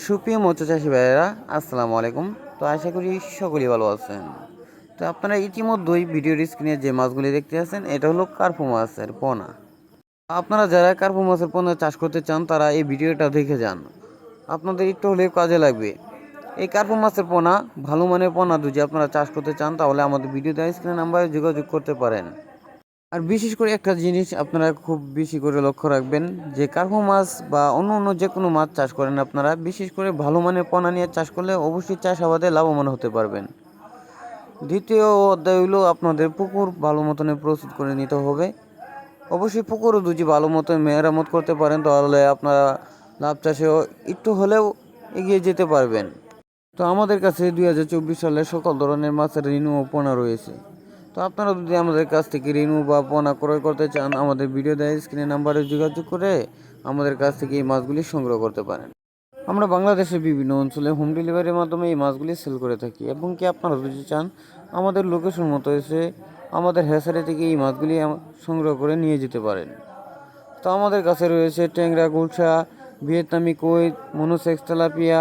সুপ্রিয় মৎস্য চাষি ভাইয়েরা, আসসালামু আলাইকুম। তো আশা করি সকলেই ভালো আছেন। তো আপনারা ইতিমধ্যেই ভিডিওর স্ক্রিনে যে মাছগুলি দেখতে আছেন, এটা হলো কার্পু মাছের পোনা। আপনারা যারা কার্পু মাছের পোনা চাষ করতে চান তারা এই ভিডিওটা দেখে যান, আপনাদের একটু হলেও কাজে লাগবে। এই কার্পু মাছের পোনা, ভালো মানের পোনা যদি আপনারা চাষ করতে চান তাহলে আমাদের ভিডিও দেওয়া স্ক্রিনের নাম্বারে যোগাযোগ করতে পারেন। আর বিশেষ করে একটা জিনিস আপনারা খুব বেশি করে লক্ষ্য রাখবেন, যে কার্পু মাছ বা অন্য অন্য যে কোনো মাছ চাষ করেন আপনারা, বিশেষ করে ভালো মানের পোনা নিয়ে চাষ করলে অবশ্যই চাষাবাদে লাভবান হতে পারবেন। দ্বিতীয় অধ্যায় হলো আপনাদের পুকুর ভালো মতনে প্রস্তুত করে নিতে হবে। অবশ্যই পুকুরও যদি ভালো মতো মেরামত করতে পারেন তাহলে আপনারা লাভ চাষেও একটু হলেও এগিয়ে যেতে পারবেন। তো আমাদের কাছে 2024 সালে সকল ধরনের মাছের রিনু ও পোনা রয়েছে। তো আপনারা যদি আমাদের কাছ থেকে রিনু বা পোনা ক্রয় করতে চান, আমাদের ভিডিও দেওয়া স্ক্রিনের নাম্বারে যোগাযোগ করে আমাদের কাছ থেকে এই মাছগুলি সংগ্রহ করতে পারেন। আমরা বাংলাদেশের বিভিন্ন অঞ্চলে হোম ডেলিভারির মাধ্যমে এই মাছগুলি সেল করে থাকি, এবং কি আপনারা যদি চান আমাদের লোকেশন মতো এসে আমাদের হ্যাচারি থেকে এই মাছগুলি সংগ্রহ করে নিয়ে যেতে পারেন। তো আমাদের কাছে রয়েছে ট্যাংরা, গুলশা, ভিয়েতনামি কই, মনোসেক্স তেলাপিয়া,